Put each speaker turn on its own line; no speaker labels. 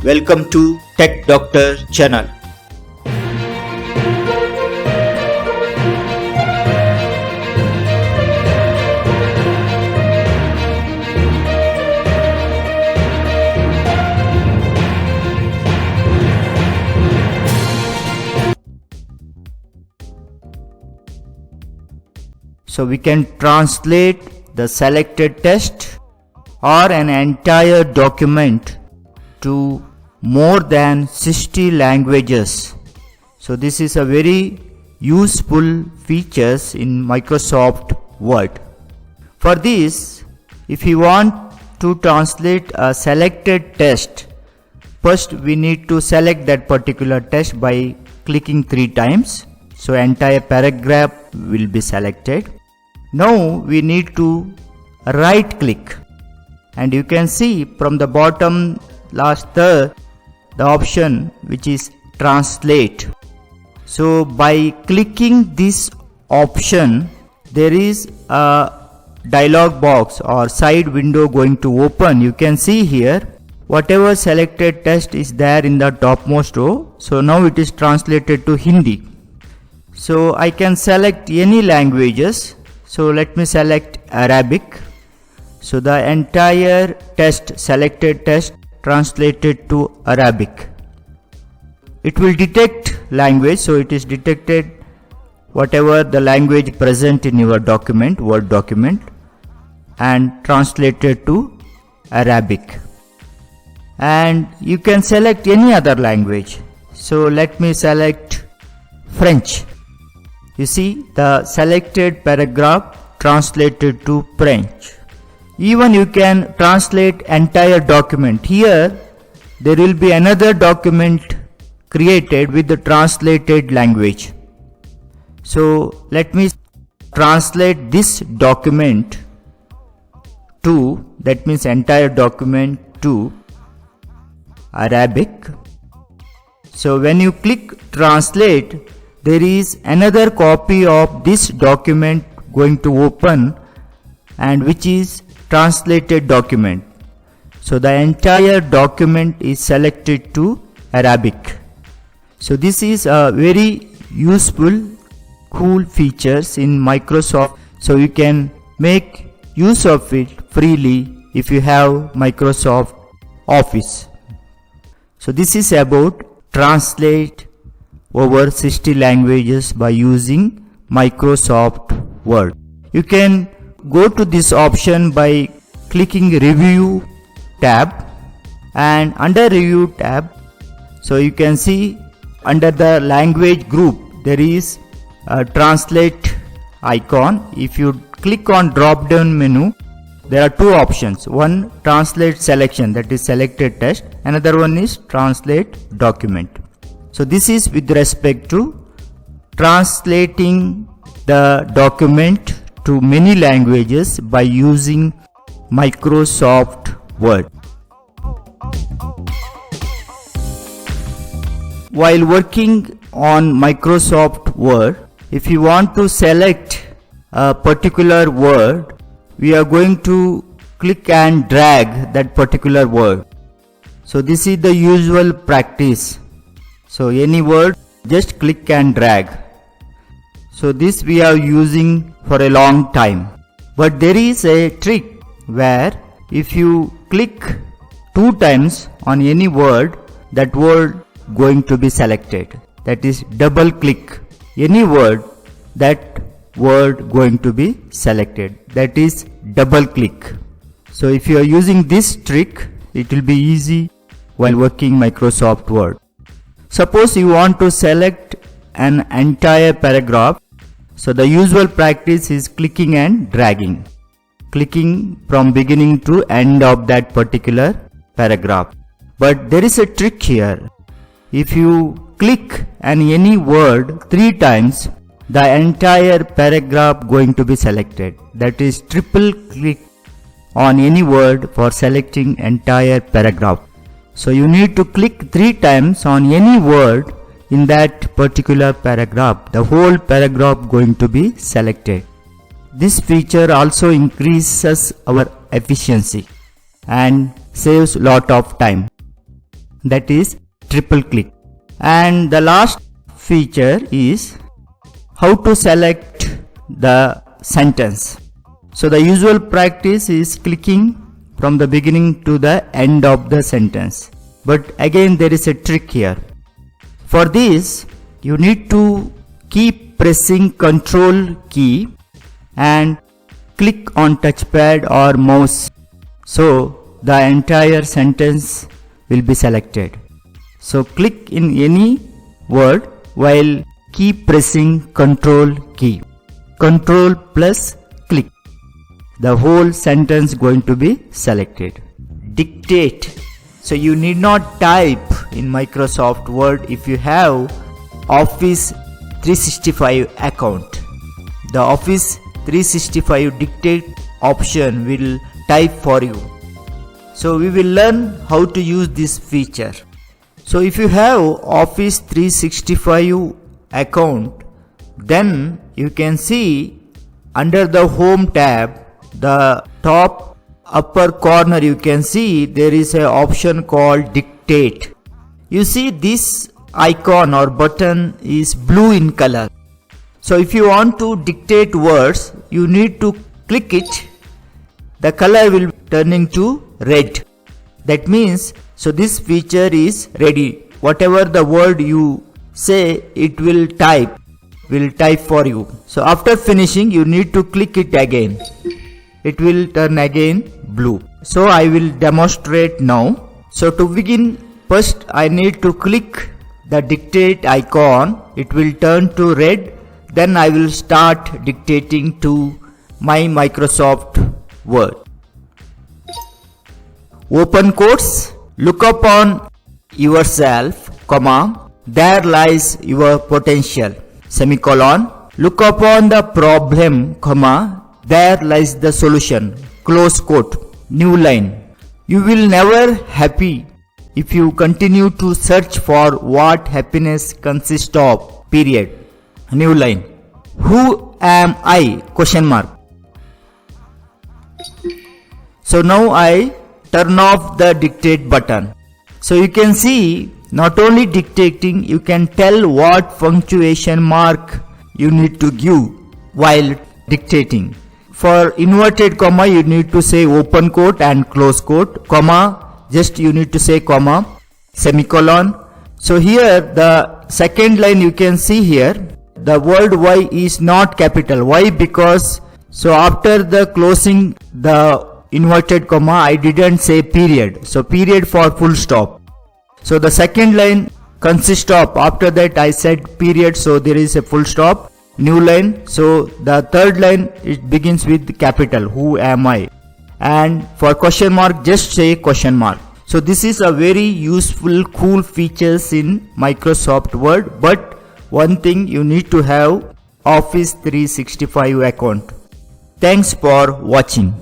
Welcome to Tech Doctor channel. So we can translate the selected text or an entire document to more than 60 languages. So this is a very useful features in Microsoft Word. For this, if you want to translate a selected text, first we need to select that particular text by clicking 3 times. So entire paragraph will be selected. Now we need to right click, and you can see from the bottom last third the option which is translate. So by clicking this option, there is a dialog box or side window going to open. You can see here whatever selected text is there in the topmost row. So now it is translated to Hindi. So I can select any languages. So let me select Arabic. So the entire text, selected text, translated to Arabic. It will detect language, so it is detected whatever the language present in your document, Word document, and translated to Arabic. And you can select any other language. So let me select French. You see the selected paragraph translated to French. Even you can translate entire document. Here there will be another document created with the translated language. So let me translate this document to, that means entire document to Arabic. So when you click translate, there is another copy of this document going to open, and which is translated document. So the entire document is selected to Arabic. So this is a very useful, cool features in Microsoft. So you can make use of it freely if you have Microsoft Office. So this is about translate over 60 languages by using Microsoft Word. You can go to this option by clicking Review tab, and under Review tab, so you can see under the language group there is a translate icon. If you click on drop down menu, there are two options. One, translate selection, that is selected text. Another one is translate document. So this is with respect to translating the document to many languages by using Microsoft Word. While working on Microsoft Word, if you want to select a particular word, we are going to click and drag that particular word. So this is the usual practice. So any word, just click and drag. So this we are using for a long time. But there is a trick where if you click 2 times on any word, that word going to be selected. That is double click any word, that word going to be selected. That is double click. So if you are using this trick, it will be easy while working Microsoft Word. Suppose you want to select an entire paragraph. So the usual practice is clicking and dragging, clicking from beginning to end of that particular paragraph. But there is a trick here. If you click on any word 3 times, the entire paragraph going to be selected. That is triple click on any word for selecting entire paragraph. So you need to click 3 times on any word in that particular paragraph. The whole paragraph going to be selected. This feature also increases our efficiency and saves lot of time. that is triple click. And the last feature is how to select the sentence. So the usual practice is clicking from the beginning to the end of the sentence. But again there is a trick here. For this you need to keep pressing Ctrl key and click on touchpad or mouse, so the entire sentence will be selected. So click in any word while keep pressing Ctrl key. Ctrl plus click. The whole sentence going to be selected. Dictate. So you need not type in Microsoft Word if you have Office 365 account. The Office 365 dictate option will type for you. So we will learn how to use this feature. So if you have Office 365 account, then you can see under the Home tab, the top upper corner you can see there is an option called Dictate. You see this icon or button is blue in color. So if you want to dictate words, you need to click it. The color will turn into red. That means, so this feature is ready. Whatever the word you say, it will type for you. So after finishing, you need to click it again. It will turn again blue. So I will demonstrate now. So to begin, first I need to click the dictate icon. It will turn to red. Then I will start dictating to my Microsoft Word. Open quotes. Look upon yourself, comma, there lies your potential, semicolon. Look upon the problem, comma, there lies the solution, close quote. New line. You will never happy if you continue to search for what happiness consists of, period. New line. Who am I? Question mark. So now I turn off the dictate button. So you can see not only dictating, you can tell what punctuation mark you need to give while dictating. For inverted comma you need to say open quote and close quote, comma just you need to say comma, semicolon. So here the second line you can see here the word Y is not capital. Why? Because so after the closing the inverted comma I didn't say period. So period for full stop. So the second line consists of, after that I said period, so there is a full stop. New line. So the third line it begins with capital. Who am I? And for question mark just say question mark. So this is a very useful cool features in Microsoft Word, but one thing you need to have Office 365 account. Thanks for watching.